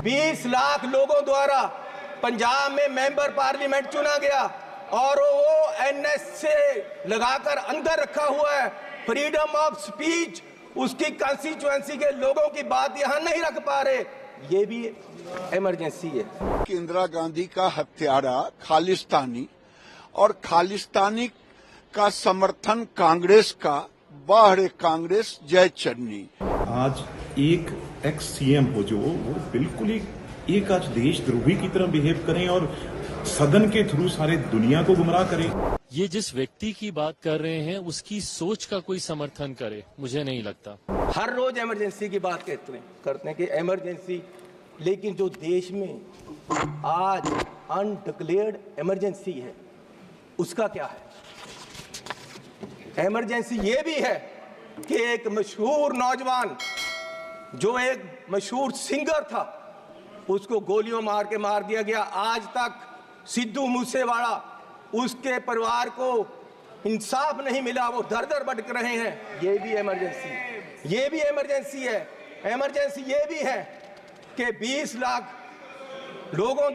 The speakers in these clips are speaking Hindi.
20 लाख लोगों द्वारा पंजाब में मेंबर पार्लियामेंट चुना गया और वो एनएस से लगाकर अंदर रखा हुआ है। फ्रीडम ऑफ स्पीच, उसकी कंस्टिट्यूएंसी के लोगों की बात यहां नहीं रख पा रहे, ये भी इमरजेंसी है। कि इंदिरा गांधी का हत्यारा खालिस्तानी और खालिस्तानी का समर्थन कांग्रेस का, बाहर कांग्रेस जय चन्नी। आज एक एक्स सीएम हो जो वो बिल्कुल एक आज देशद्रोही की तरह बिहेव करें और सदन के थ्रू सारे दुनिया को गुमराह करें। ये जिस व्यक्ति की बात कर रहे हैं उसकी सोच का कोई समर्थन करे, मुझे नहीं लगता। हर रोज इमरजेंसी की बात करते हैं कि इमरजेंसी, लेकिन जो देश में आज अनडिक्लेयर्ड इमरजेंसी है उसका क्या है? इमरजेंसी ये भी है कि एक मशहूर नौजवान जो एक मशहूर सिंगर था उसको गोलियों मार के मार दिया गया। आज तक सिद्धू मूसेवाला, उसके परिवार को इंसाफ नहीं मिला, वो दर दर भटक रहे हैं। ये भी इमरजेंसी, ये भी इमरजेंसी है। इमरजेंसी ये भी है कि 20 लाख लोगों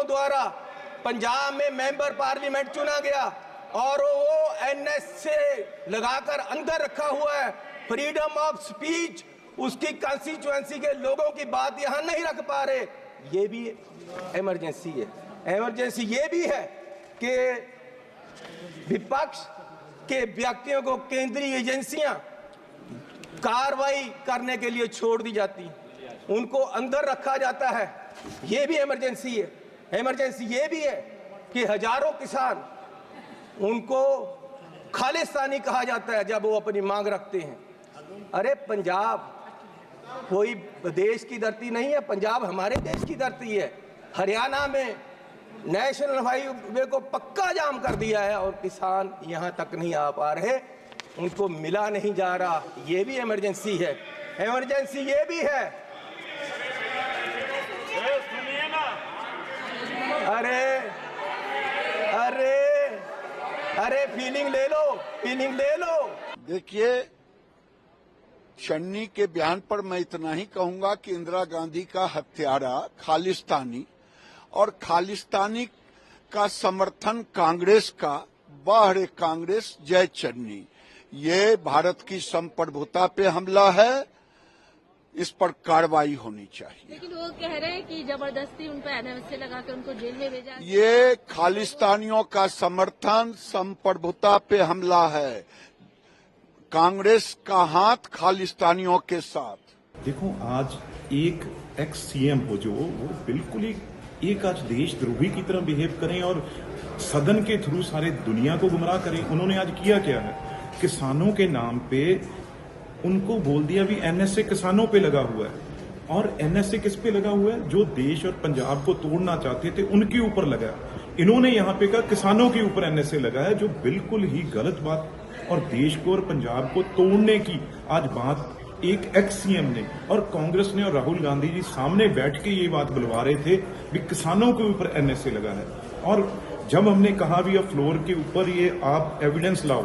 द्वारा पंजाब में मेंबर पार्लियामेंट चुना गया और वो एनएस से लगाकर अंदर रखा हुआ है। फ्रीडम ऑफ स्पीच, उसकी कंस्टिट्यूएंसी के लोगों की बात यहां नहीं रख पा रहे, ये भी इमरजेंसी है। इमरजेंसी ये भी है कि विपक्ष के व्यक्तियों को केंद्रीय एजेंसियां कार्रवाई करने के लिए छोड़ दी जाती, उनको अंदर रखा जाता है, ये भी इमरजेंसी है। इमरजेंसी ये भी है कि हजारों किसान, उनको खालिस्तानी कहा जाता है जब वो अपनी मांग रखते हैं। अरे पंजाब कोई देश की धरती नहीं है, पंजाब हमारे देश की धरती है। हरियाणा में नेशनल हाईवे को पक्का जाम कर दिया है और किसान यहां तक नहीं आ पा रहे, उनको मिला नहीं जा रहा, ये भी इमरजेंसी है। इमरजेंसी ये भी है, अरे फीलिंग ले लो। देखिए, चन्नी के बयान पर मैं इतना ही कहूंगा कि इंदिरा गांधी का हत्यारा खालिस्तानी और खालिस्तानी का समर्थन कांग्रेस का, बाहर कांग्रेस जय चन्नी। ये भारत की संप्रभुता पे हमला है, इस पर कार्रवाई होनी चाहिए। लेकिन वो कह रहे हैं कि जबरदस्ती उन पर एनएमएसए लगाकर उनको जेल में भेजा। ये खालिस्तानियों का समर्थन, संप्रभुता पे हमला है। कांग्रेस का हाथ खालिस्तानियों के साथ। देखो, आज एक एक्स सीएम हो जो वो बिल्कुल एक आज देशद्रोही की तरह बिहेव करें और सदन के थ्रू सारे दुनिया को गुमराह करें। उन्होंने आज किया क्या है? किसानों के नाम पे उनको बोल दिया भी एनएसए किसानों पे लगा हुआ है, और एनएसए किस पे लगा हुआ है? जो देश और पंजाब को तोड़ना चाहते थे उनके ऊपर लगा है। इन्होंने यहाँ पे कहा किसानों के ऊपर एनएसए लगा है, जो बिल्कुल ही गलत बात, और देश को और पंजाब को तोड़ने की आज बात एक एक्स सीएम ने और कांग्रेस ने और राहुल गांधी जी सामने बैठ के ये बात बुलवा रहे थे भी किसानों के ऊपर एनएसए लगा है। और जब हमने कहा भी अब फ्लोर के ऊपर ये आप एविडेंस लाओ,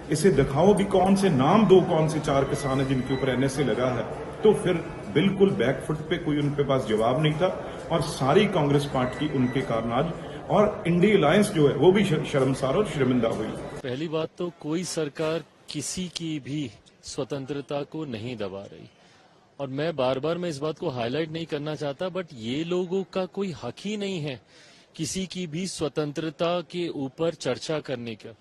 इसे दिखाओ भी कौन से नाम दो, कौन से 4 किसान है जिनके ऊपर एनएसए लगा है, तो फिर बिल्कुल बैकफुट पे कोई उनके पास जवाब नहीं था और सारी कांग्रेस पार्टी उनके कारण आज और इंडिया अलायंस जो है वो भी शर्मसार और शर्मिंदा हुई। पहली बात तो कोई सरकार किसी की भी स्वतंत्रता को नहीं दबा रही, और मैं बार बार इस बात को हाईलाइट नहीं करना चाहता, बट ये लोगों का कोई हक ही नहीं है किसी की भी स्वतंत्रता के ऊपर चर्चा करने का।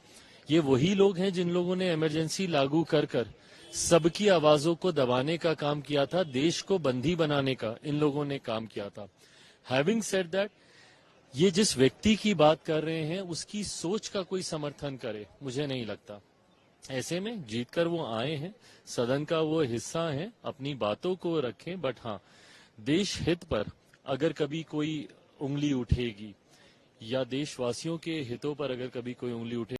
ये वही लोग हैं जिन लोगों ने इमरजेंसी लागू कर सबकी आवाजों को दबाने का काम किया था, देश को बंदी बनाने का इन लोगों ने काम किया था। हैविंग सेड दैट, ये जिस व्यक्ति की बात कर रहे हैं उसकी सोच का कोई समर्थन करे, मुझे नहीं लगता। ऐसे में जीतकर वो आए हैं, सदन का वो हिस्सा हैं, अपनी बातों को रखें, बट हाँ, देश हित पर अगर कभी कोई उंगली उठेगी या देशवासियों के हितों पर अगर कभी कोई उंगली उठे